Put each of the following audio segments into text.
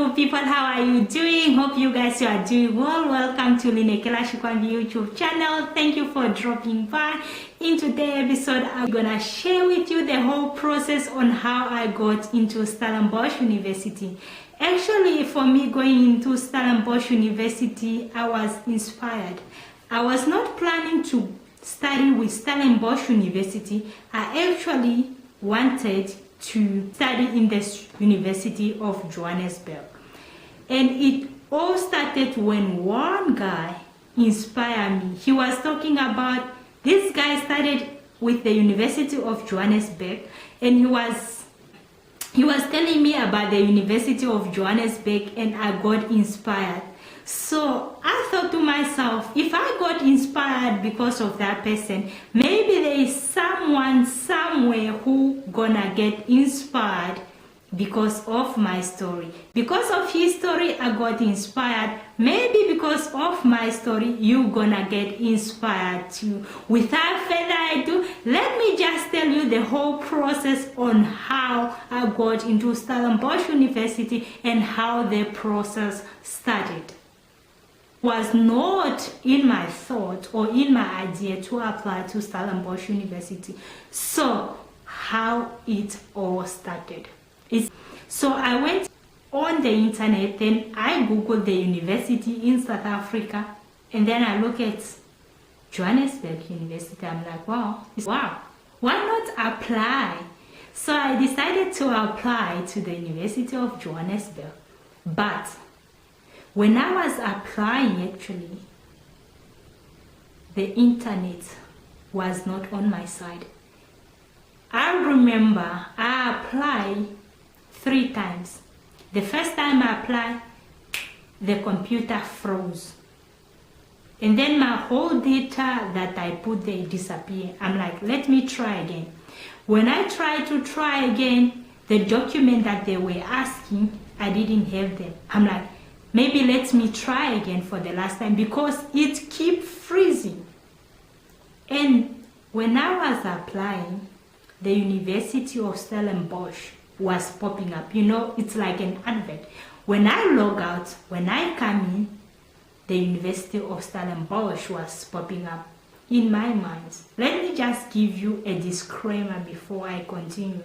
beautiful people, how are you doing? Hope you guys are doing well. Welcome to Linekela Shikwambi YouTube channel. Thank you for dropping by. In today's episode, I'm gonna share with you the whole process on how I got into Stellenbosch University. Actually, for me going into Stellenbosch University, I was inspired. I was not planning to study with Stellenbosch University. I actually wanted to study in the University of Johannesburg. And it all started when one guy inspired me. He was talking about, this guy started with the University of Johannesburg, and he was telling me about the University of Johannesburg, and I got inspired. So I thought to myself, if I got inspired because of that person, maybe there is someone somewhere who gonna get inspired because of my story. Because of his story, I got inspired. Maybe because of my story, you gonna get inspired too. Without further ado, let me just tell you the whole process on how I got into Stellenbosch University and how the process started. Was not in my thought or in my idea to apply to Stellenbosch University. So how it all started. So I went on the internet, then I googled the university in South Africa, and then I look at Johannesburg University. I'm like, wow, why not apply? So I decided to apply to the University of Johannesburg. But when I was applying, actually, the internet was not on my side. I remember I applied 3 times. The first time I applied, the computer froze. And then my whole data that I put there disappeared. I'm like, let me try again. When I tried to try again, the document that they were asking, I didn't have them. I'm like, maybe let me try again for the last time, because it keep freezing. And when I was applying, the University of Stellenbosch was popping up. You know, it's like an advert. When I log out, when I come in, the University of Stellenbosch was popping up in my mind. Let me just give you a disclaimer before I continue.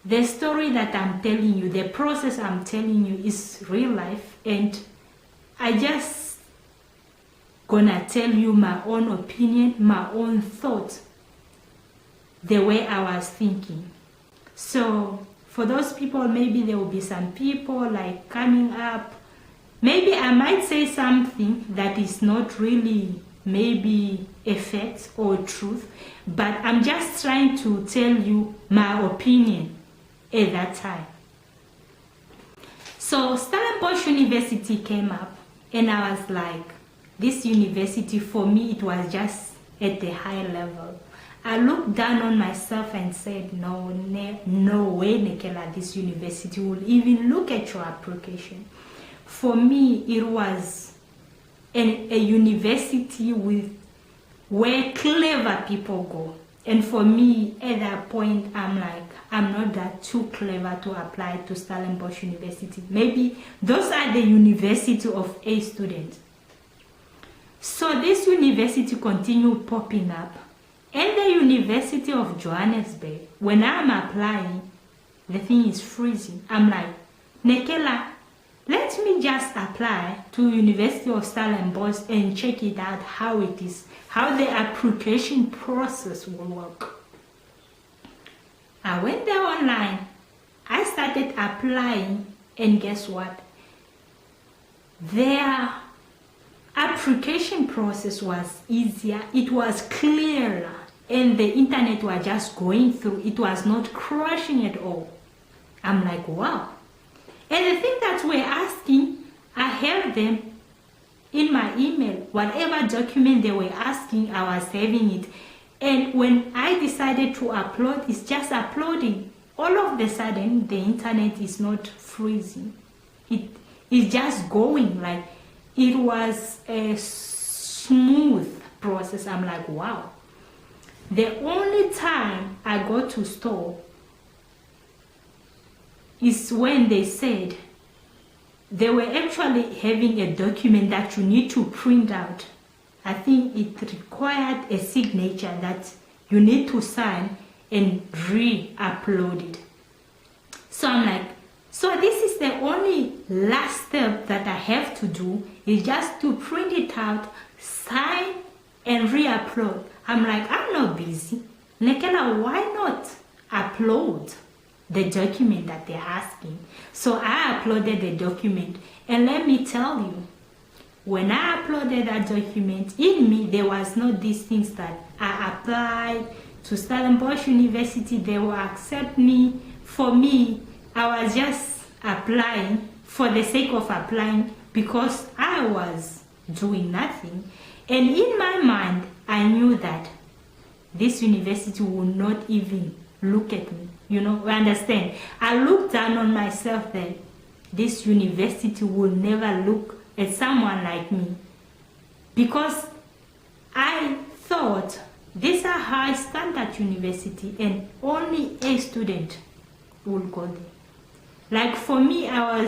The story that I'm telling you, the process I'm telling you is real life, and I just gonna tell you my own opinion, my own thoughts, the way I was thinking. So for those people, maybe there will be some people like coming up. Maybe I might say something that is not really maybe a fact or truth, but I'm just trying to tell you my opinion at that time. So Stellenbosch University came up, and I was like, this university for me, it was just at the high level. I looked down on myself and said, no way, Nekela, this university will even look at your application. For me, it was a university where clever people go. And for me, at that point, I'm like, I'm not that too clever to apply to Stellenbosch University. Maybe those are the University of A students. So this university continued popping up. And the University of Johannesburg, when I'm applying, the thing is freezing. I'm like, Nekela, let me just apply to University of Stellenbosch and check it out how it is, how the application process will work. I went there online. I started applying, and guess what? Their application process was easier. It was clearer, and the internet was just going through. It was not crashing at all. I'm like, wow. And the thing that we're asking, I have them in my email. Whatever document they were asking, I was having it. And when I decided to upload, it's just uploading. All of a sudden, the internet is not freezing. It is just going. Like, it was a smooth process. I'm like, wow. The only time I got to stop is when they said they were actually having a document that you need to print out. I think it required a signature that you need to sign and re-upload it. So I'm like, so this is the only last step that I have to do, is just to print it out, sign, and re-upload. I'm like, I'm not busy. Nekela, why not upload the document that they're asking? So I uploaded the document, and let me tell you, when I uploaded that document, in me there was not these things that I applied to Stellenbosch University, they will accept me. For me, I was just applying for the sake of applying because I was doing nothing. And in my mind, I knew that this university would not even look at me. You know, understand? I looked down on myself that this university will never look at someone like me, because I thought these are high standard university and only a student will go there. Like for me, I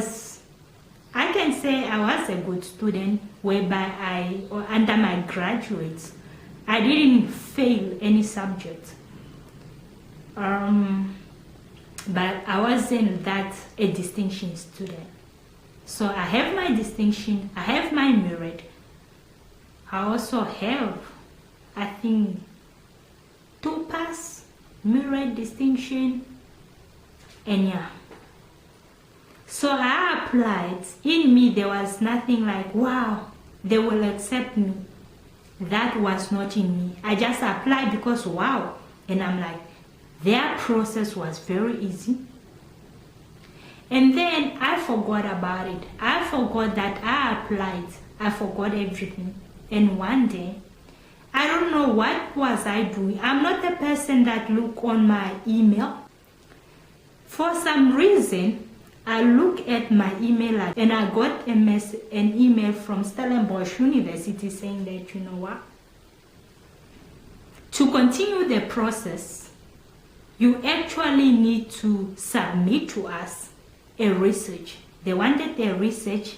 can say I was a good student, whereby under my graduates, I didn't fail any subject. But I wasn't that a distinction student. So I have my distinction, I have my merit. I also have, I think, 2 pass, merit, distinction, and yeah. So I applied. In me, there was nothing like, wow, they will accept me. That was not in me. I just applied because, wow. And I'm like, their process was very easy. And then I forgot about it. I forgot that I applied. I forgot everything. And one day, I don't know what was I doing. I'm not the person that look on my email. For some reason, I look at my email and I got an email from Stellenbosch University saying that, you know what? To continue the process, you actually need to submit to us a research. They wanted a research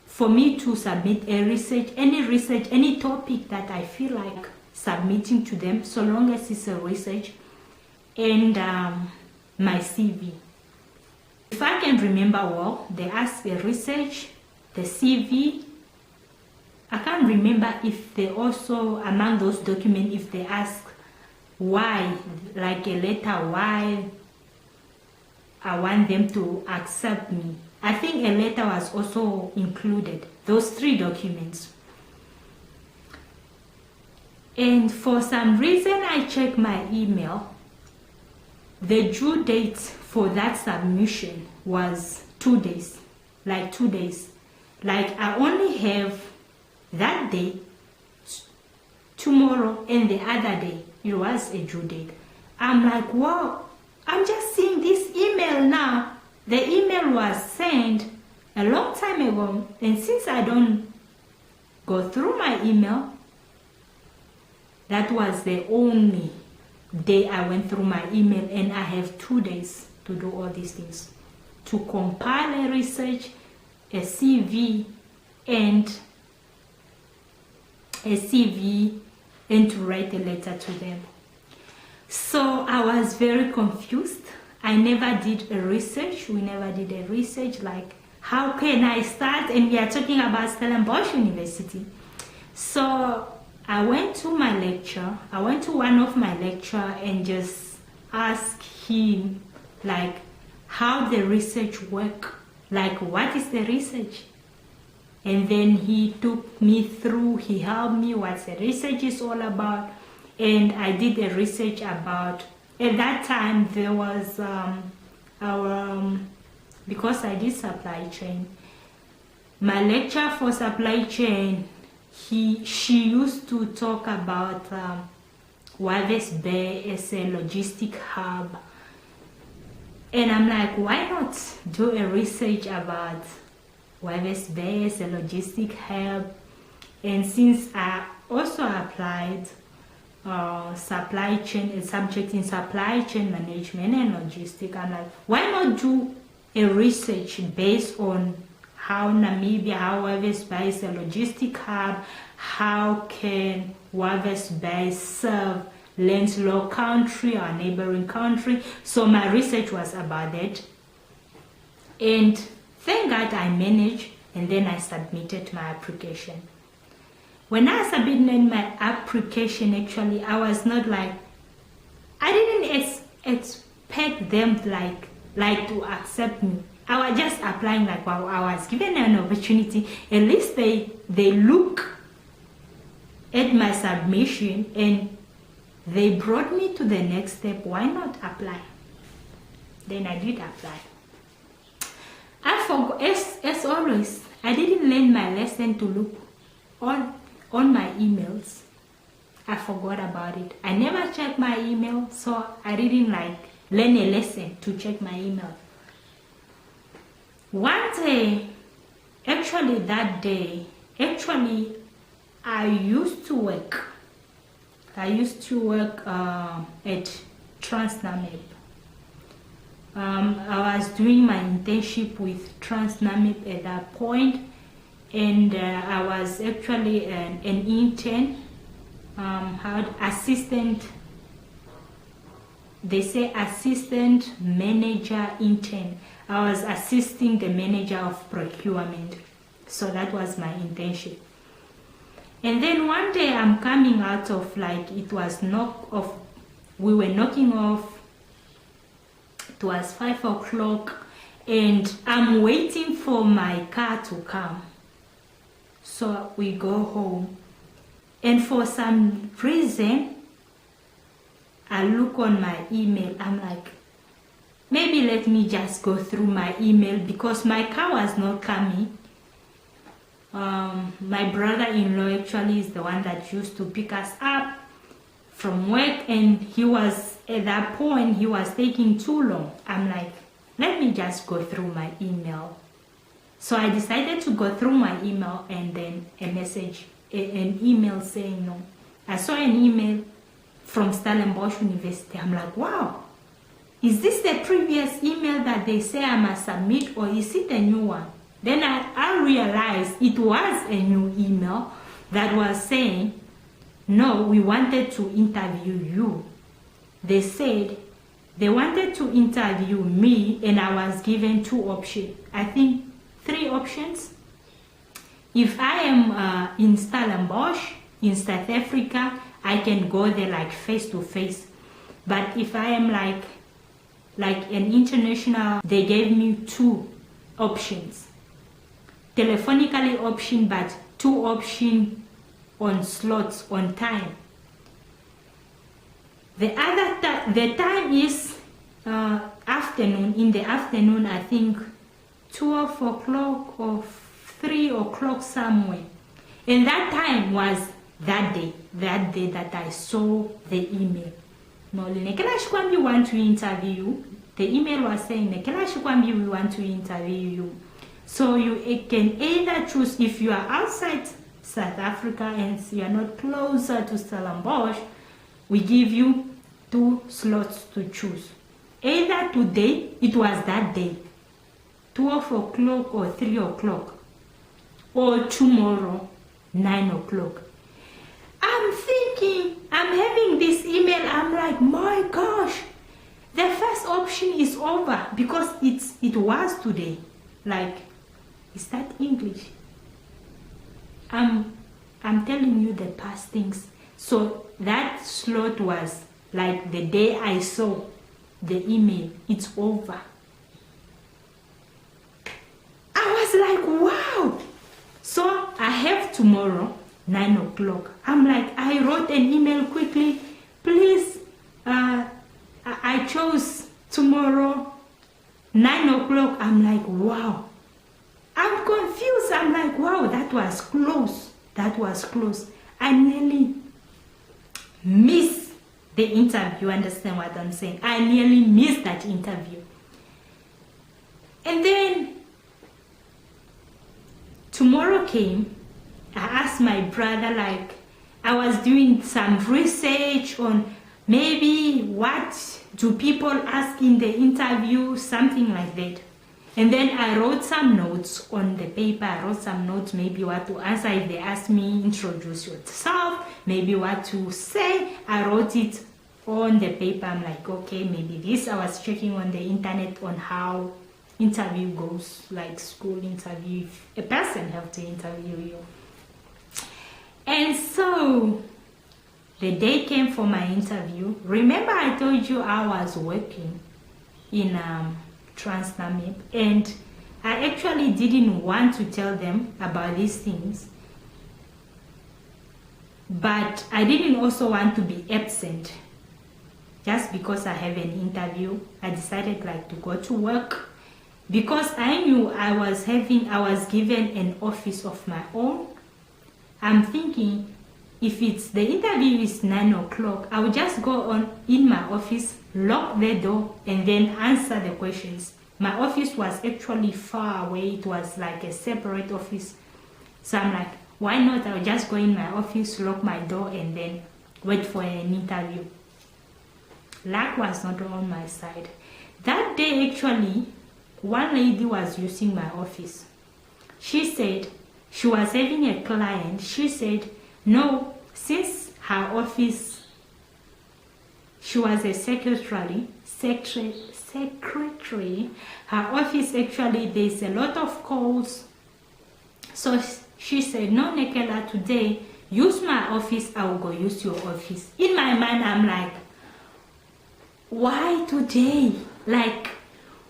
for me to submit a research, any topic that I feel like submitting to them, so long as it's a research, and my CV. If I can remember well, they asked a research, the CV. I can't remember if they also, among those documents, if they ask why, like a letter, why I want them to accept me. I think a letter was also included, those 3 documents. And for some reason, I checked my email. The due date for that submission was 2 days, like 2 days. Like I only have that day, tomorrow, and the other day. It was a due date. I'm like, wow, I'm just seeing this email now. The email was sent a long time ago, and since I don't go through my email, that was the only day I went through my email, and I have 2 days to do all these things, to compile a research, a CV, and to write a letter to them. So I was very confused. I never did a research. We never did a research. Like, how can I start? And we are talking about Stellenbosch University. So I went to my lecture. I went to one of my lecture and just asked him, like, how the research work. Like, what is the research? And then he took me through, he helped me what the research is all about. And I did a research about, at that time there was because I did supply chain, my lecturer for supply chain, she used to talk about Walvis Bay as a logistic hub. And I'm like, why not do a research about Walvis Bay as a logistic hub? And since I also applied supply chain, a subject in supply chain management and logistics, I'm like, why not do a research based on how Namibia, how Walvis Bay is a logistic hub, how can Walvis Bay serve landlocked country or neighboring country. So my research was about that, and thank God I managed, and then I submitted my application. When I submitted my application, actually I was not like, I didn't expect them like to accept me. I was just applying like, wow, I was given an opportunity. At least they look at my submission and they brought me to the next step. Why not apply? Then I did apply. I forgot, as always, I didn't learn my lesson to look on my emails. I forgot about it. I never checked my email, so I didn't learn a lesson to check my email. One day, actually that day, I used to work at TransNamib. I was doing my internship with TransNamib at that point, and I was actually an intern, assistant. They say assistant manager intern. I was assisting the manager of procurement. So that was my internship. And then one day I'm coming out of it was we were knocking off. It was 5 o'clock and I'm waiting for my car to come. So we go home. And for some reason, I look on my email. I'm like, maybe let me just go through my email because my car was not coming. My brother-in-law actually is the one that used to pick us up from work, and he was, at that point, he was taking too long. I'm like, let me just go through my email. So I decided to go through my email, and then an email saying no. I saw an email from Stellenbosch University. I'm like, wow, is this the previous email that they say I must submit, or is it a new one? Then I realized it was a new email that was saying, no, we wanted to interview you. They said they wanted to interview me, and I was given 2 options. I think 3 options. If I am in Stellenbosch, in South Africa, I can go there face to face. But if I am like an international, they gave me 2 options. Telephonically option, but 2 options on slots, on time. The time is afternoon. In the afternoon, I think 12 o'clock or 3 o'clock somewhere. And that time was that day that I saw the email. No, Nekela Shikwambi want to interview you. The email was saying, Nekela Shikwambi, we want to interview you. So you can either choose, if you are outside South Africa and you are not closer to Stellenbosch, we give you 2 slots to choose. Either today, it was that day, 12 o'clock or 3 o'clock, or tomorrow, 9 o'clock. I'm thinking, I'm having this email, I'm like, my gosh, the first option is over because it was today. Is that English? I'm telling you the past things. So that slot was the day I saw the email. It's over. I was like, wow. So I have tomorrow, 9 o'clock. I'm like, I wrote an email quickly. Please, I chose tomorrow, 9 o'clock. I'm like, wow. I'm confused. I'm like, wow, that was close. That was close. I nearly missed the interview. You understand what I'm saying? I nearly missed that interview. And then tomorrow came. I asked my brother, I was doing some research on maybe what do people ask in the interview, something like that. And then I wrote some notes on the paper. I wrote some notes, maybe what to answer if they ask me, introduce yourself, maybe what to say. I wrote it on the paper. I'm like, okay, maybe this. I was checking on the internet on how interview goes, like school interview, if a person have to interview you. And so the day came for my interview. Remember I told you I was working in TransNamib, and I actually didn't want to tell them about these things, but I didn't also want to be absent just because I have an interview. I decided like to go to work because I knew I was given an office of my own. I'm thinking if it's the interview is 9 o'clock, I will just go on in my office, lock the door, and then answer the questions. My office was actually far away. It was like a separate office. So I'm like, why not? I'll just go in my office, lock my door, and then wait for an interview. Luck was not on my side. That day, actually, one lady was using my office. She said she was having a client. She said, no, since her office, she was a secretary, her office actually, there's a lot of calls. So she said, no, Nekela, today, use my office, I will go use your office. In my mind, I'm like, why today? Like,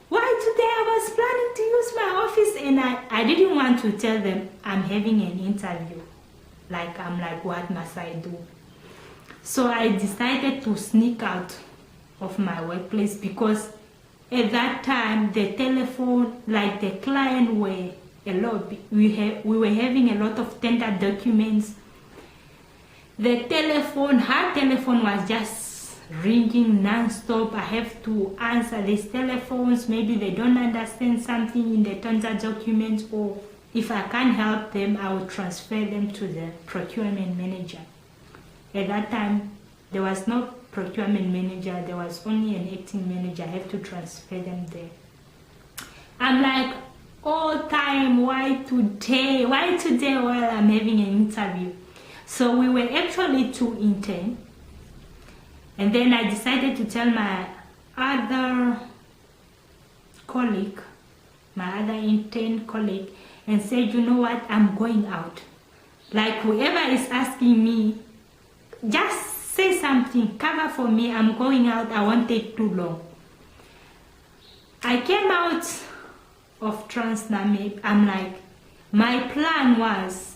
why today? I was planning to use my office, and I didn't want to tell them I'm having an interview. Like, I'm like, what must I do? So I decided to sneak out of my workplace because at that time the telephone, like the client were a lot. We were having a lot of tender documents. The her telephone was just ringing non-stop. I have to answer these telephones. Maybe they don't understand something in the tender documents, or if I can't help them, I will transfer them to the procurement manager. At that time, there was no procurement manager, there was only an acting manager. I have to transfer them there. I'm like, all time, why today? Why today while I'm having an interview? So we were actually 2 interns. And then I decided to tell my other colleague, my other intern colleague, and said, you know what, I'm going out. Like, whoever is asking me, just say something, cover for me, I'm going out, I won't take too long. I came out of TransNamib. I'm like, my plan was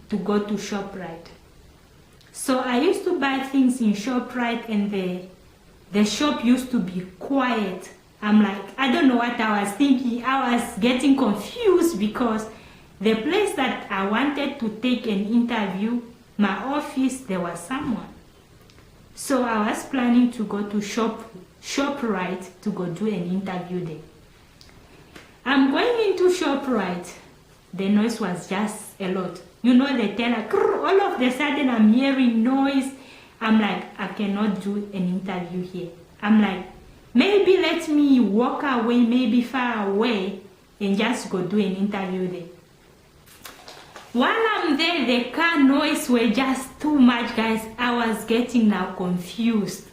to go to ShopRite. So I used to buy things in ShopRite, and the shop used to be quiet. I'm like, I don't know what I was thinking. I was getting confused because the place that I wanted to take an interview, my office, there was someone. So I was planning to go to ShopRite to go do an interview there. I'm going into ShopRite. The noise was just a lot. You know, the teller, all of a sudden I'm hearing noise. I'm like, I cannot do an interview here. I'm like, maybe let me walk away, maybe far away, and just go do an interview there. While I'm there, the car noise were just too much, guys. I was getting now confused.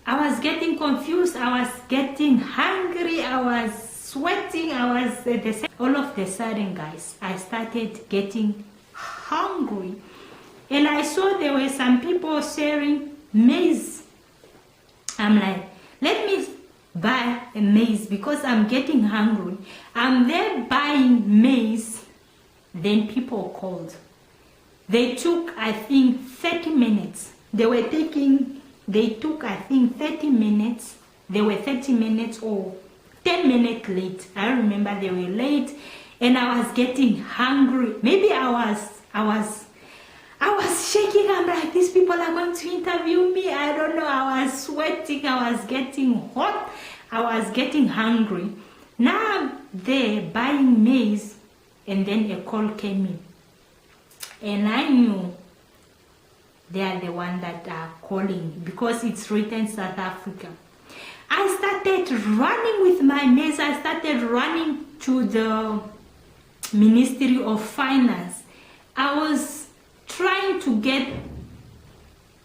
I was getting confused. I was getting hungry. I was sweating. All of a sudden, guys, I started getting hungry. And I saw there were some people sharing maize. I'm like, let me buy a maize because I'm getting hungry. I'm there buying maize. Then people called. They took, I think, 30 minutes. They took, I think, 30 minutes. They were 30 minutes or 10 minutes late. I remember they were late, and I was getting hungry. Maybe I was shaking. I'm like, these people are going to interview me. I don't know. I was sweating. I was getting hot. I was getting hungry. Now they're buying maize. And then a call came in, and I knew they are the one that are calling because it's written South Africa. I started running with my mess. I started running to the Ministry of Finance. I was trying to get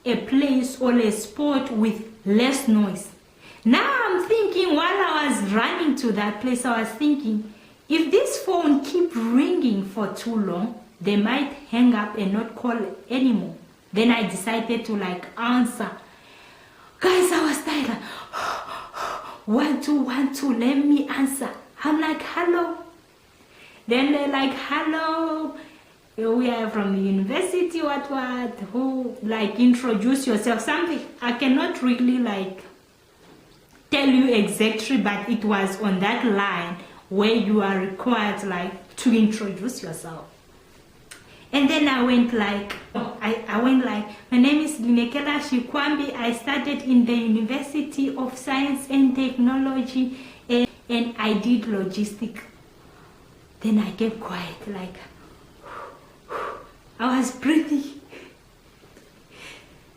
a place or a spot with less noise. Now I'm thinking, while I was running to that place, I was thinking, if this phone keep ringing for too long, they might hang up and not call anymore. Then I decided to answer. Guys, I was tired. 1212, let me answer. I'm like, hello. Then they're like, hello. We are from the university, what, who, introduce yourself, something. I cannot really tell you exactly, but it was on that line where you are required to introduce yourself. And then I went my name is Linekela Shikwambi. I studied in the University of Science and Technology, and I did logistics. Then I kept quiet, I was breathing.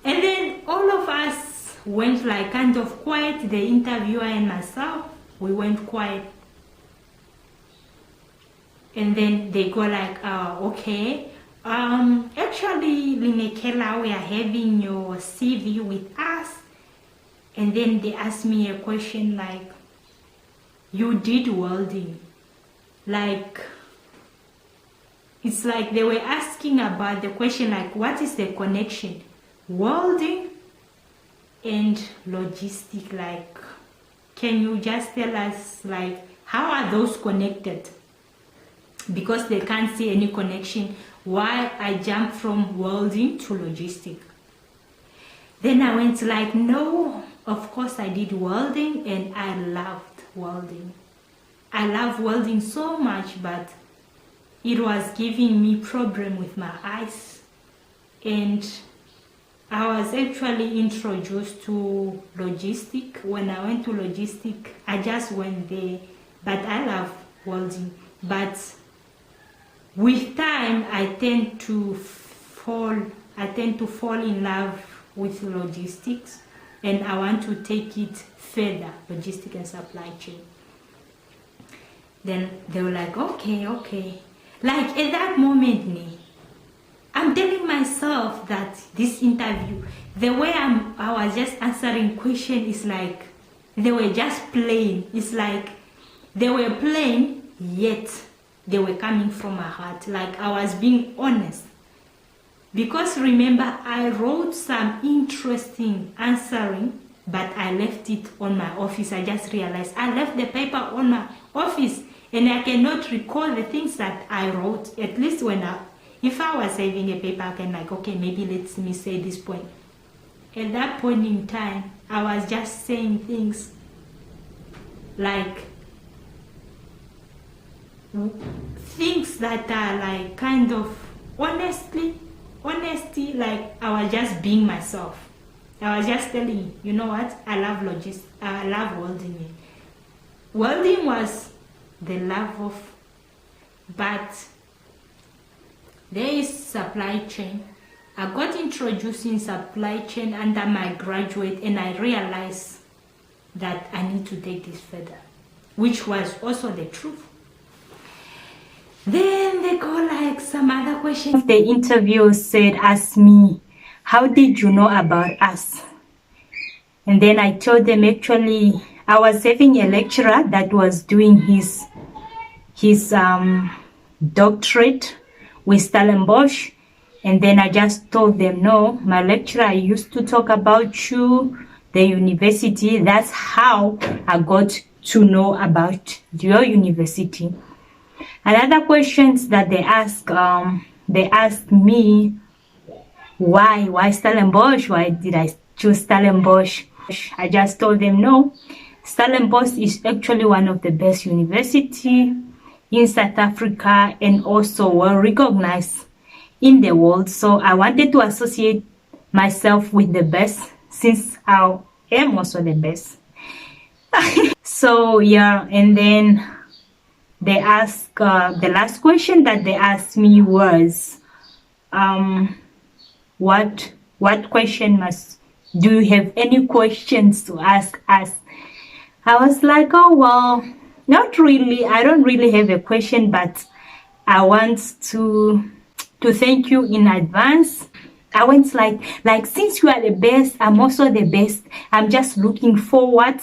And then all of us went kind of quiet, the interviewer and myself, we went quiet. And then they go okay, actually, Linekela, we are having your CV with us. And then they asked me a question you did welding. It's they were asking about the question what is the connection? Welding and logistic, can you just tell us how are those connected? Because they can't see any connection why I jumped from welding to logistic. Then I went no, of course I did welding and I loved welding. I love welding so much, but it was giving me problem with my eyes, and I was actually introduced to logistic. When I went to logistic, I just went there, but I love welding. But with time, I tend to fall in love with logistics, and I want to take it further, logistic and supply chain. Then they were okay. At that moment, I'm telling myself that this interview, the way I was just answering question is they were just playing. It's they were playing, yet they were coming from my heart. I was being honest. Because remember, I wrote some interesting answering, but I left it on my office. I just realized I left the paper on my office, and I cannot recall the things that I wrote. At least if I was saving a paper, I can okay, maybe let me say this point. At that point in time, I was just saying things things that are kind of honesty, I was just being myself. I was just telling you know what, I love logistics, I love welding. Welding was the love of, but there is supply chain. I got introduced in supply chain under my graduate, and I realized that I need to take this further, which was also the truth. Then they go some other questions. The interviewer said, ask me, how did you know about us? And then I told them, actually, I was having a lecturer that was doing his doctorate with Stellenbosch, and then I just told them, no, my lecturer used to talk about you, the university. That's how I got to know about your university. Another questions that they asked me, why Stellenbosch? Why did I choose Stellenbosch? I just told them, no, Stellenbosch is actually one of the best university in South Africa, and also well recognized in the world. So I wanted to associate myself with the best, since I am also the best. So yeah, and then they asked, the last question that they asked me was, what question do you have any questions to ask us? I was like, oh well, not really. I don't really have a question, but I want to thank you in advance. I went like since you are the best, I'm also the best. I'm just looking forward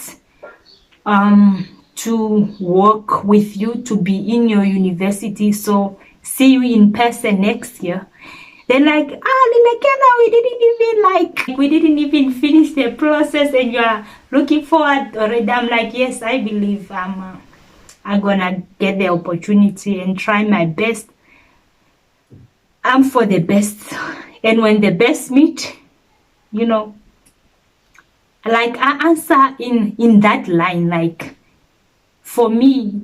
to work with you, to be in your university. So see you in person next year. Then like, Linekela, we didn't even finish the process and you are looking forward already. I'm like, yes, I believe I'm gonna get the opportunity and try my best. I'm for the best. And when the best meet, you know, like I answer in that line, like for me,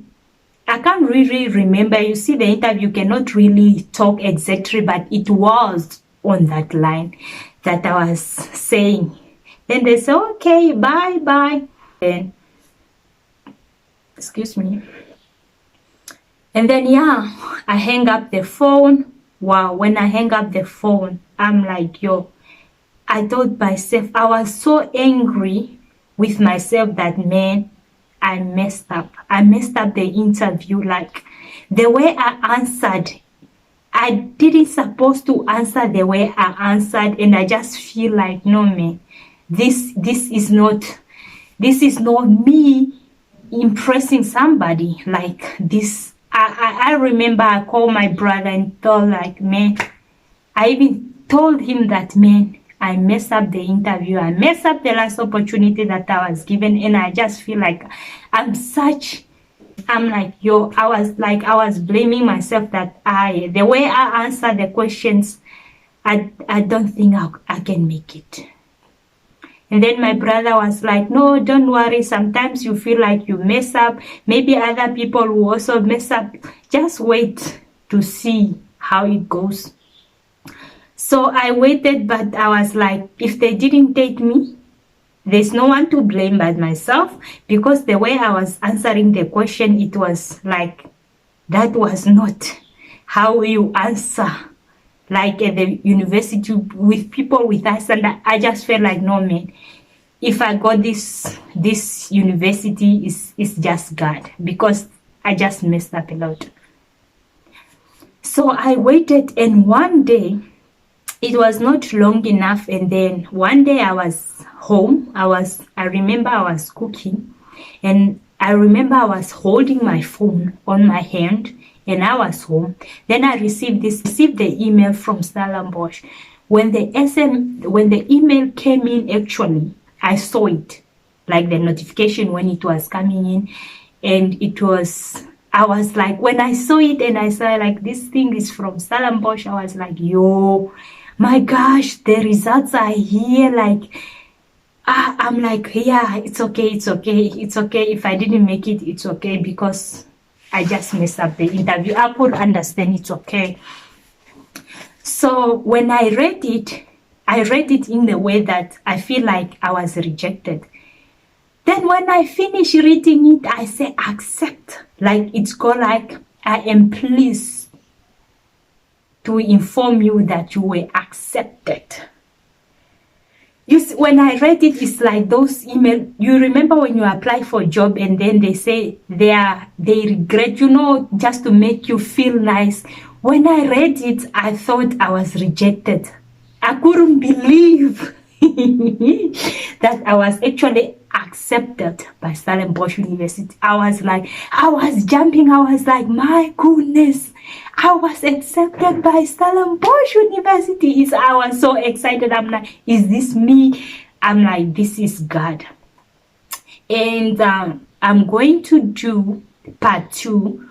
I can't really remember. You see, the interview cannot really talk exactly, but it was on that line that I was saying. Then they say, okay, bye. And excuse me. And then, yeah, I hang up the phone. Wow, when I hang up the phone, I'm like, yo, I thought myself, I was so angry with myself that, man, I messed up. I messed up the interview. Like, the way I answered, I didn't supposed to answer the way I answered. And I just feel like, no, man, this is not me impressing somebody like this. I remember I called my brother and told like, man, I even told him that, man, I messed up the interview. I messed up the last opportunity that I was given. And I just feel like I'm like, yo, I was blaming myself that the way I answer the questions, I don't think I can make it. And then my brother was like, no, don't worry. Sometimes you feel like you mess up. Maybe other people will also mess up. Just wait to see how it goes. So I waited, but I was like, if they didn't take me, there's no one to blame but myself, because the way I was answering the question, it was like, that was not how you answer. Like at the university with people with us, and I just felt like, no, man, if I got this university is just God, because I just messed up a lot. So I waited, and one day, it was not long enough, and then one day I was home. I remember I was cooking, and I remember I was holding my phone on my hand, and I was home. Then I received the email from Stellenbosch. When the email came in, actually, I saw it, like the notification when it was coming in, and I was like, when I saw it and I saw like, this thing is from Stellenbosch, I was like, yo, my gosh, the results are here. Like, I'm like, yeah, it's okay. If I didn't make it, it's okay, because I just messed up the interview. I could understand, it's okay. So when I read it in the way that I feel like I was rejected. Then when I finish reading it, I say accept. Like, it's called like, I am pleased to inform you that you were accepted. You see, when I read it, it's like those emails. You remember when you apply for a job and then they say they regret, just to make you feel nice. When I read it, I thought I was rejected. I couldn't believe that I was actually accepted by Stellenbosch University. I was jumping. I was like, my goodness, I was accepted by Stellenbosch University. I was so excited. I'm like, is this me? I'm like, this is God. And I'm going to do part 2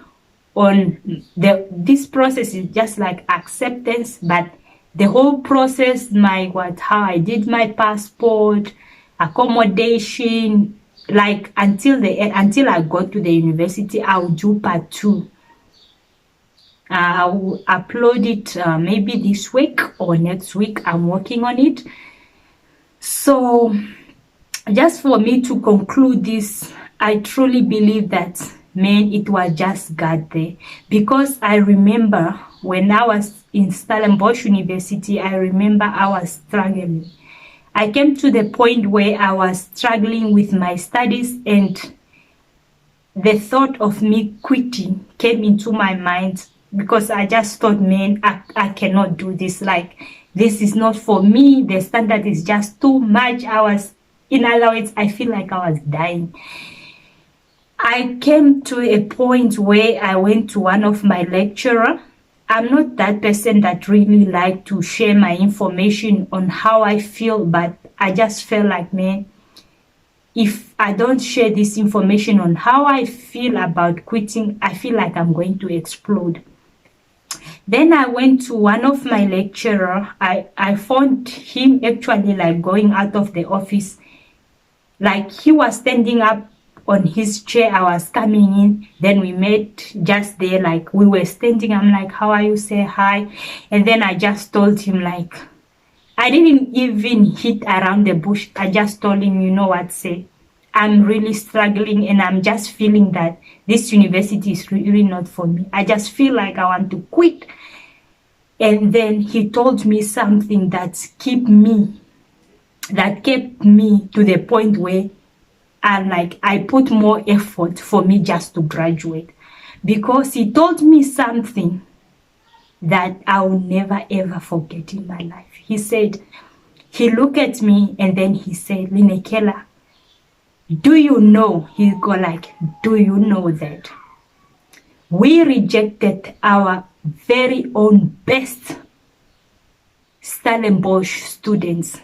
on this process. Is just like acceptance, but the whole process, how I did my passport, accommodation, like until I got to the university, I'll do part 2. I will upload it maybe this week or next week. I'm working on it. So just for me to conclude this, I truly believe that, man, it was just God there. Because I remember when I was in Stellenbosch University, I remember I was struggling. I came to the point where I was struggling with my studies, and the thought of me quitting came into my mind, because I just thought, man, I cannot do this. Like, this is not for me. The standard is just too much. In other words, I feel like I was dying. I came to a point where I went to one of my lecturer. I'm not that person that really like to share my information on how I feel, but I just felt like, man, if I don't share this information on how I feel about quitting, I feel like I'm going to explode. Then I went to one of my lecturer. I found him actually like going out of the office. Like, he was standing up on his chair. I was coming in. Then we met just there. Like, we were standing. I'm like, how are you? Say hi. And then I just told him, like, I didn't even hit around the bush. I just told him, you know what, say, I'm really struggling, and I'm just feeling that this university is really not for me. I just feel like I want to quit. And then he told me something that kept me to the point where I put more effort for me just to graduate, because he told me something that I will never ever forget in my life. He said, he looked at me and then he said, Linekela, do you know, he go like, do you know that we rejected our very own best Stellenbosch students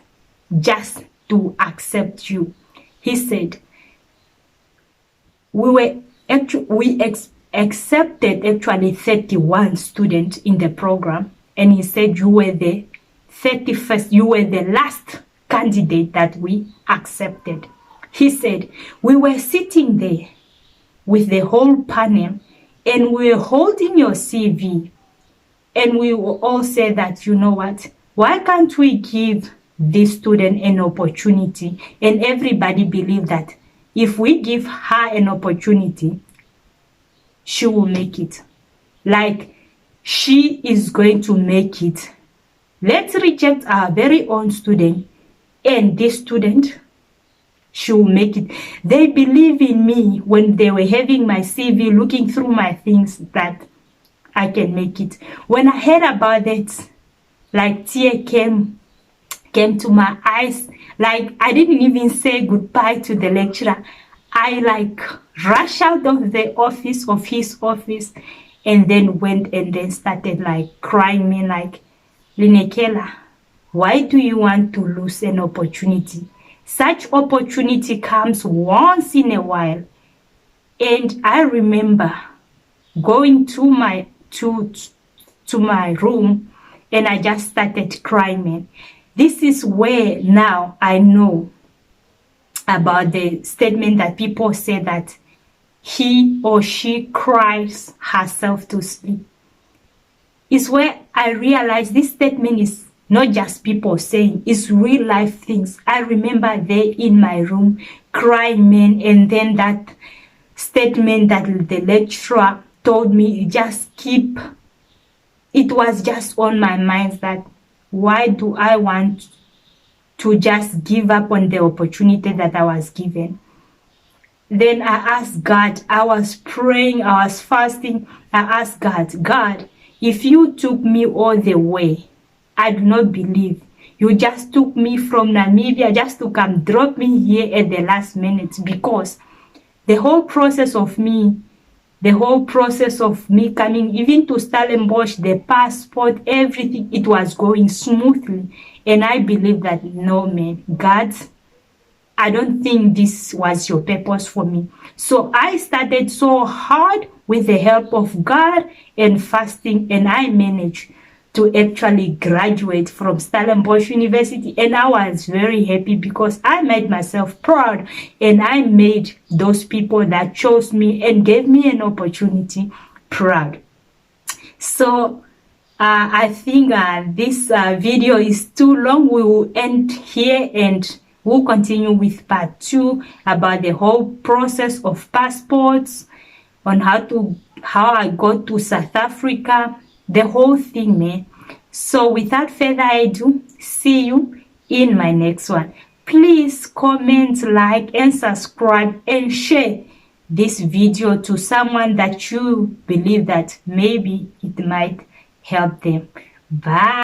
just to accept you? He said, we accepted actually 31 students in the program, and he said you were the 31st, you were the last candidate that we accepted. He said, we were sitting there with the whole panel, and we were holding your CV, and we all said that, you know what, why can't we give this student an opportunity? And everybody believed that if we give her an opportunity, she will make it. Like, she is going to make it. Let's reject our very own student, and this student, she will make it. They believe in me when they were having my CV, looking through my things, that I can make it. When I heard about it, like, tear came to my eyes. Like, I didn't even say goodbye to the lecturer. I like rushed out of the office, of his office, and then went and then started like crying me like, Linekela, why do you want to lose an opportunity? Such opportunity comes once in a while. And I remember going to my room, and I just started crying, man. This is where now I know about the statement that people say that he or she cries herself to sleep. It's where I realized this statement is not just people saying, it's real life things. I remember there in my room crying, man, and then that statement that the lecturer told me, it was just on my mind that why do I want to just give up on the opportunity that I was given? Then I asked God, I was praying, I was fasting. I asked God, if you took me all the way, I do not believe you just took me from Namibia just to come drop me here at the last minute, because the whole process of me coming even to Stellenbosch, the passport, everything, it was going smoothly. And I believe that, no, man, God, I don't think this was your purpose for me. So I started so hard with the help of God and fasting, and I managed to actually graduate from Stellenbosch University. And I was very happy because I made myself proud, and I made those people that chose me and gave me an opportunity proud. So I think this video is too long. We will end here and we'll continue with part 2 about the whole process of passports, on how I got to South Africa, the whole thing, man. So without further ado, see you in my next one. Please comment, like, and subscribe, and share this video to someone that you believe that maybe it might help them. Bye.